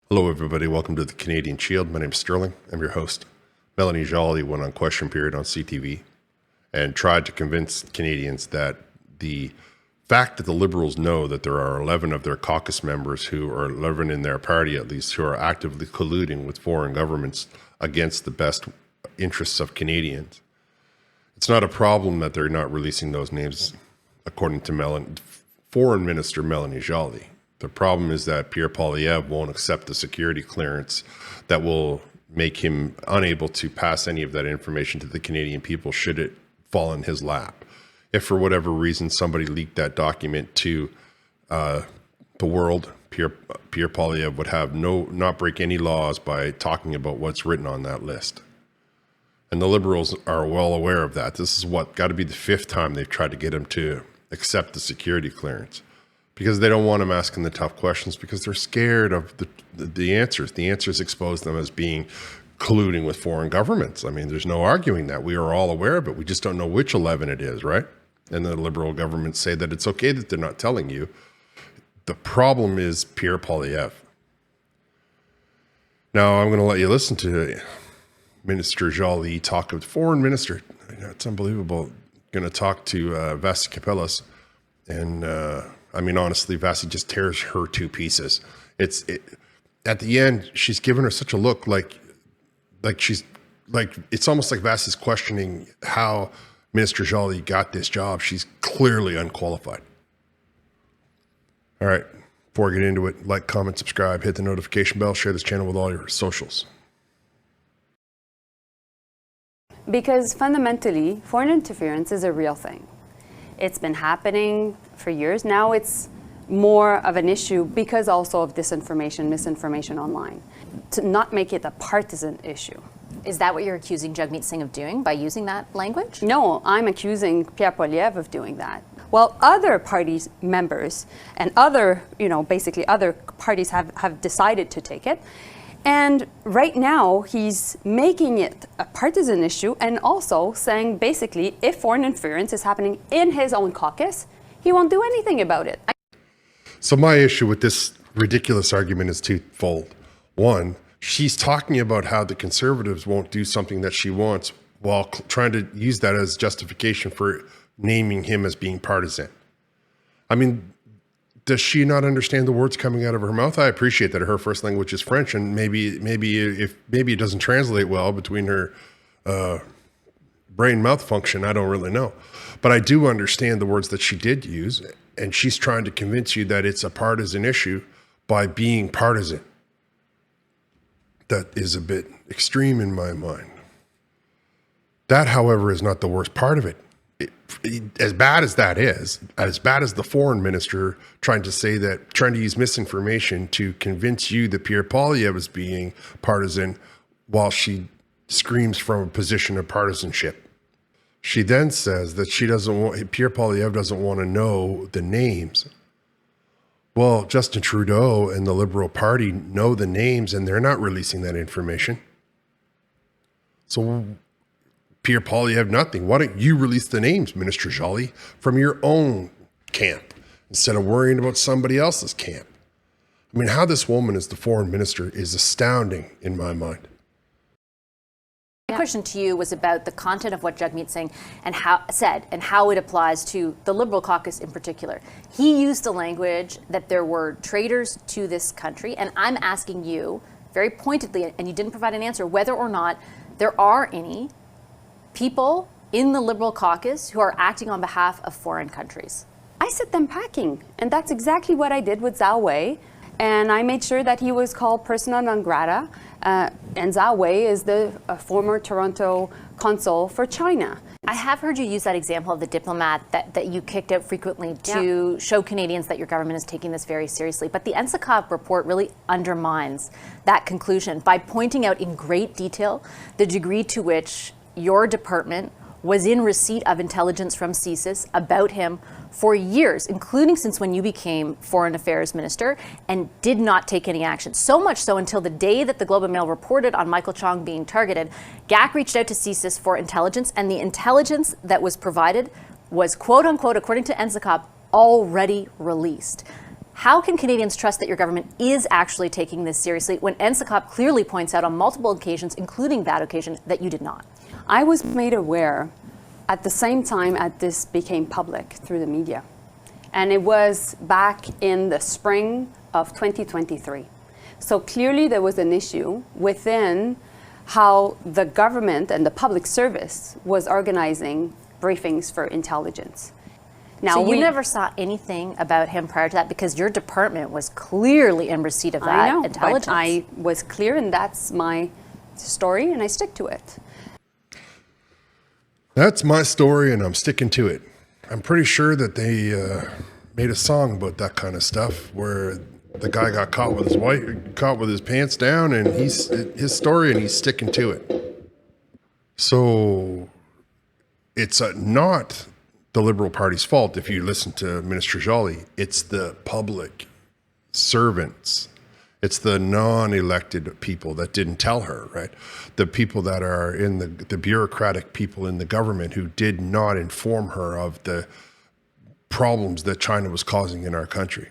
Hello, everybody. Welcome to the Canadian Shield. My name is Sterling. I'm your host. Melanie Joly went on Question Period on CTV and tried to convince Canadians that the fact that the Liberals know that there are 11 of their caucus members who are 11 in their party, at least, who are actively colluding with foreign governments against the best interests of Canadians. It's not a problem that they're not releasing those names, according to Foreign Minister Melanie Joly. The problem is that Pierre Poilievre won't accept the security clearance that will make him unable to pass any of that information to the Canadian people should it fall in his lap. If for whatever reason somebody leaked that document to the world, Pierre Poilievre would have not break any laws by talking about what's written on that list. And the Liberals are well aware of that. This is got to be the fifth time they've tried to get him to accept the security clearance, because they don't want him asking the tough questions, because they're scared of the answers. The answers expose them as being colluding with foreign governments. I mean, there's no arguing that. We are all aware of it. We just don't know which 11 it is, right? And the Liberal governments say that it's okay that they're not telling you. The problem is Pierre Poilievre. Now, I'm going to let you listen to Minister Joly talk with Foreign Minister. It's unbelievable. Going to talk to Vassy Kapelos, and I mean, honestly, Vassy just tears her to pieces. At the end, she's given her such a look like it's almost like Vassy's questioning how Minister Joly got this job. She's clearly unqualified. All right, before I get into it, like, comment, subscribe, hit the notification bell, share this channel with all your socials. Because fundamentally, foreign interference is a real thing. It's been happening for years. Now it's more of an issue because also of disinformation, misinformation online, to not make it a partisan issue. Is that what you're accusing Jagmeet Singh of doing by using that language? No, I'm accusing Pierre Poilievre of doing that. Well, other parties members and basically other parties have decided to take it. And right now, he's making it a partisan issue and also saying, basically, if foreign interference is happening in his own caucus, he won't do anything about it. So my issue with this ridiculous argument is twofold. One, she's talking about how the Conservatives won't do something that she wants while trying to use that as justification for naming him as being partisan. I mean, does she not understand the words coming out of her mouth? I appreciate that her first language is French, and maybe it doesn't translate well between her brain-mouth function. I don't really know. But I do understand the words that she did use, and she's trying to convince you that it's a partisan issue by being partisan. That is a bit extreme in my mind. That, however, is not the worst part of it. As bad as that is, as bad as the foreign minister trying to use misinformation to convince you that Pierre Poilievre is being partisan while she screams from a position of partisanship. She then says that Pierre Poilievre doesn't want to know the names. Well, Justin Trudeau and the Liberal Party know the names, and they're not releasing that information. So Pierre Poilievre, nothing. Why don't you release the names, Minister Joly, from your own camp instead of worrying about somebody else's camp? I mean, how this woman is the foreign minister is astounding in my mind. My question to you was about the content of what Jagmeet Singh said and how it applies to the Liberal caucus in particular. He used the language that there were traitors to this country, and I'm asking you very pointedly, and you didn't provide an answer, whether or not there are any people in the Liberal caucus who are acting on behalf of foreign countries. I set them packing, and that's exactly what I did with Zhao Wei, and I made sure that he was called persona non grata, and Zhao Wei is the former Toronto consul for China. I have heard you use that example of the diplomat that you kicked out frequently to show Canadians that your government is taking this very seriously. But the NSICOP report really undermines that conclusion by pointing out in great detail the degree to which your department was in receipt of intelligence from CSIS about him for years, including since when you became Foreign Affairs Minister, and did not take any action. So much so until the day that the Globe and Mail reported on Michael Chong being targeted, GAC reached out to CSIS for intelligence, and the intelligence that was provided was, quote unquote, according to NSICOP, already released. How can Canadians trust that your government is actually taking this seriously when NSICOP clearly points out on multiple occasions, including that occasion, that you did not? I was made aware at the same time as this became public through the media. And it was back in the spring of 2023. So clearly there was an issue within how the government and the public service was organizing briefings for intelligence. Now, so you never saw anything about him prior to that because your department was clearly in receipt of that intelligence. But I was clear, and that's my story, and I stick to it. That's my story, and I'm sticking to it. I'm pretty sure that they made a song about that kind of stuff, where the guy got caught with his pants down, and he's his story, and he's sticking to it. So it's not the Liberal Party's fault if you listen to Minister Joly. It's the public servants. It's the non-elected people that didn't tell her, right? The people that are in the bureaucratic people in the government who did not inform her of the problems that China was causing in our country.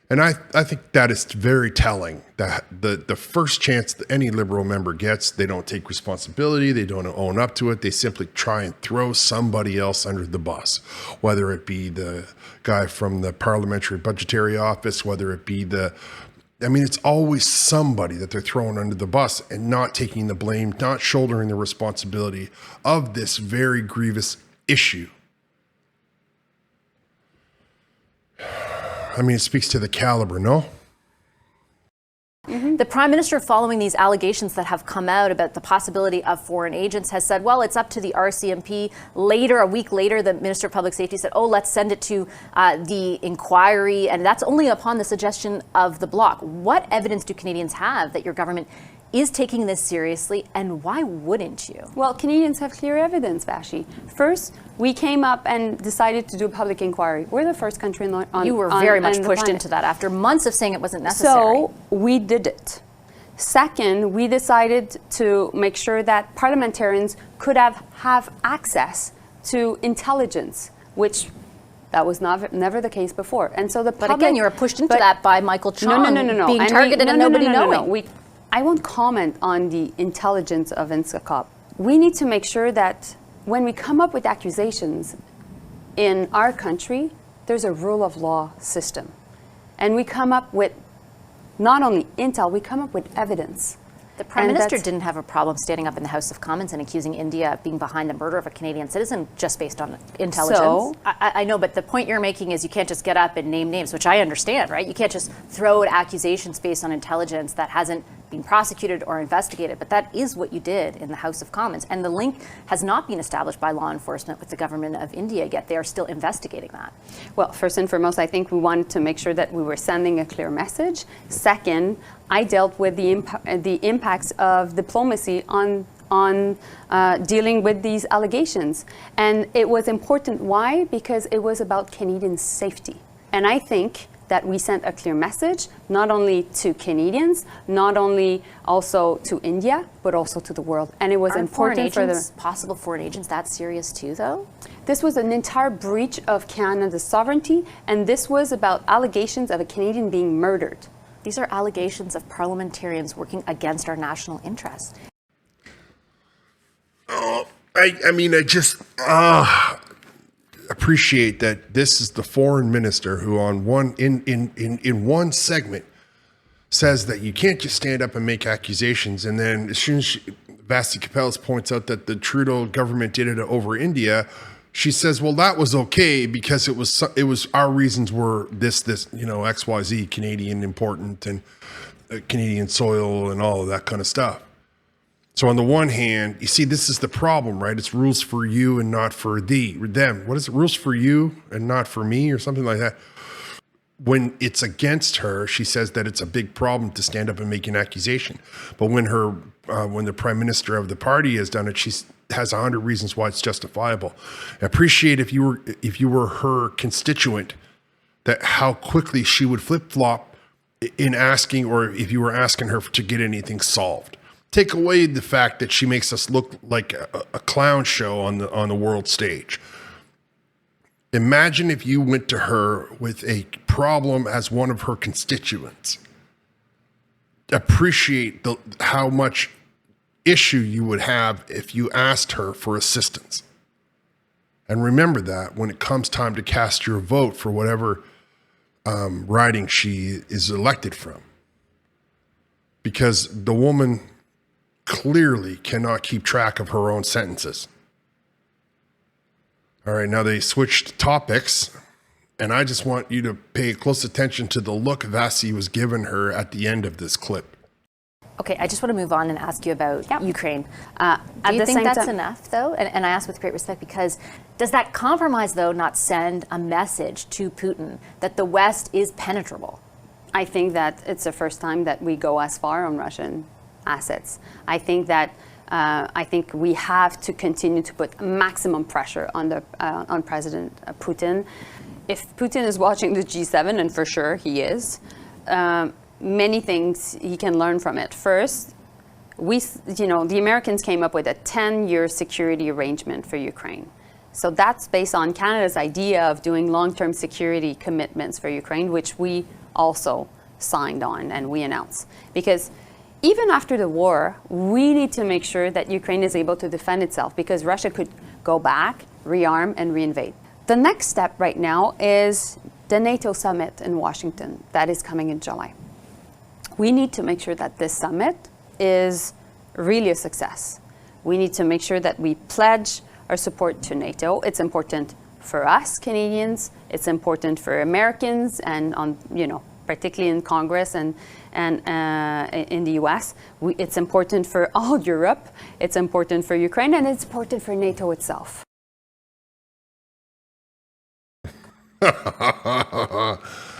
And I think that is very telling, that the first chance that any Liberal member gets, they don't take responsibility, they don't own up to it, they simply try and throw somebody else under the bus, whether it be the guy from the Parliamentary Budgetary Office, whether it be it's always somebody that they're throwing under the bus and not taking the blame, not shouldering the responsibility of this very grievous issue. I mean, it speaks to the caliber, no? The Prime Minister, following these allegations that have come out about the possibility of foreign agents, has said, well, it's up to the RCMP. Later, a week later, the Minister of Public Safety said, oh, let's send it to the inquiry. And that's only upon the suggestion of the Bloc. What evidence do Canadians have that your government is taking this seriously, and why wouldn't you? Well, Canadians have clear evidence, Vassy. First, we came up and decided to do a public inquiry. We're the first country on You were very much pushed into that after months of saying it wasn't necessary. So we did it. Second, we decided to make sure that parliamentarians could have access to intelligence, which that was never the case before. And so the But again, you were pushed into that by Michael Chong being targeted and nobody knowing. I won't comment on the intelligence of NSICOP. We need to make sure that when we come up with accusations in our country, there's a rule of law system. And we come up with not only intel, we come up with evidence. The Prime Minister didn't have a problem standing up in the House of Commons and accusing India of being behind the murder of a Canadian citizen just based on intelligence. So, I know, but the point you're making is you can't just get up and name names, which I understand, right? You can't just throw out accusations based on intelligence that hasn't been prosecuted or investigated, but that is what you did in the House of Commons. And the link has not been established by law enforcement with the government of India yet. They are still investigating that. Well, first and foremost, I think we wanted to make sure that we were sending a clear message. Second, I dealt with the impacts of diplomacy on dealing with these allegations. And it was important. Why? Because it was about Canadian safety. And I think that we sent a clear message, not only to Canadians, not only also to India, but also to the world. And it was important for the possible foreign agents that serious too, though? This was an entire breach of Canada's sovereignty, and this was about allegations of a Canadian being murdered. These are allegations of parliamentarians working against our national interest. I just appreciate that this is the foreign minister who in one segment says that you can't just stand up and make accusations, and then as soon as Vassy Kapelos points out that the Trudeau government did it over India, she says, well, that was okay because it was our reasons were this XYZ, Canadian important and Canadian soil and all of that kind of stuff. So on the one hand, you see, this is the problem, right? It's rules for you and not for them. What is it? Rules for you and not for me, or something like that. When it's against her, she says that it's a big problem to stand up and make an accusation. But when the Prime Minister of the party has done it, she has 100 reasons why it's justifiable. I appreciate if you were her constituent, that how quickly she would flip-flop in asking, or if you were asking her to get anything solved. Take away the fact that she makes us look like a clown show on the world stage. Imagine if you went to her with a problem as one of her constituents. Appreciate how much issue you would have if you asked her for assistance. And remember that when it comes time to cast your vote for whatever riding she is elected from. Because the woman clearly cannot keep track of her own sentences. All right, now they switched topics, and I just want you to pay close attention to the look Vassy was giving her at the end of this clip. Okay, I just want to move on and ask you about Ukraine. At Do you the think same that's time- enough, though? And I ask with great respect because does that compromise, though, not send a message to Putin that the West is penetrable? I think that it's the first time that we go as far on Russian assets. I think we have to continue to put maximum pressure on President Putin. If Putin is watching the G7, and for sure he is, many things he can learn from it. First, the Americans came up with a 10-year security arrangement for Ukraine. So that's based on Canada's idea of doing long-term security commitments for Ukraine, which we also signed on and we announced. Because even after the war, we need to make sure that Ukraine is able to defend itself because Russia could go back, rearm, and reinvade. The next step right now is the NATO summit in Washington that is coming in July. We need to make sure that this summit is really a success. We need to make sure that we pledge our support to NATO. It's important for us Canadians. It's important for Americans, and particularly in Congress and in the U.S. It's important for all Europe. It's important for Ukraine, and it's important for NATO itself.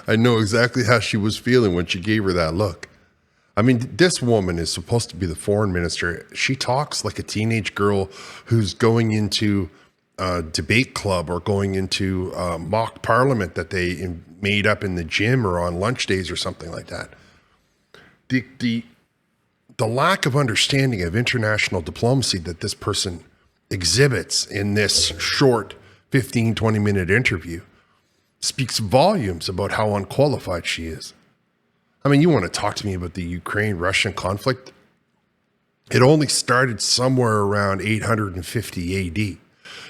I know exactly how she was feeling when she gave her that look. I mean, this woman is supposed to be the foreign minister. She talks like a teenage girl who's going into a debate club or going into a mock parliament that they made up in the gym or on lunch days or something like that. The lack of understanding of international diplomacy that this person exhibits in this short 15, 20-minute interview speaks volumes about how unqualified she is. I mean, you want to talk to me about the Ukraine-Russian conflict? It only started somewhere around 850 AD.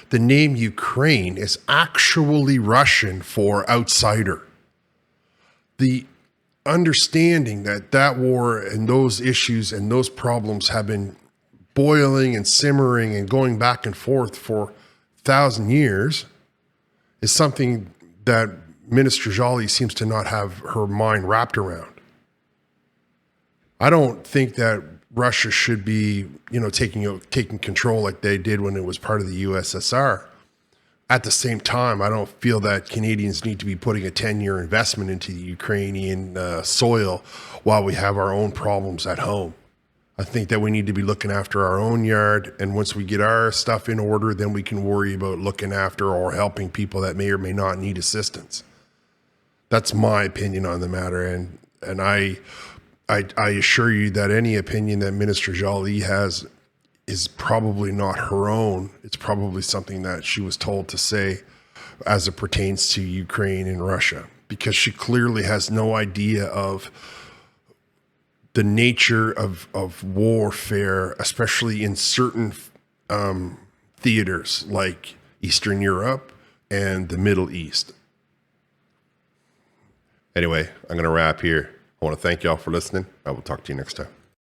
The name Ukraine is actually Russian for outsider. The understanding that war and those issues and those problems have been boiling and simmering and going back and forth for 1,000 years is something that Minister Joly seems to not have her mind wrapped around. I don't think that Russia should be, taking control like they did when it was part of the USSR. At the same time, I don't feel that Canadians need to be putting a 10-year investment into the Ukrainian soil while we have our own problems at home. I think that we need to be looking after our own yard, and once we get our stuff in order, then we can worry about looking after or helping people that may or may not need assistance. That's my opinion on the matter, and I assure you that any opinion that Minister Joly has is probably not her own. It's probably something that she was told to say as it pertains to Ukraine and Russia, because she clearly has no idea of the nature of warfare, especially in certain theaters like Eastern Europe and the Middle East. Anyway, I'm going to wrap here. I want to thank y'all for listening. I will talk to you next time.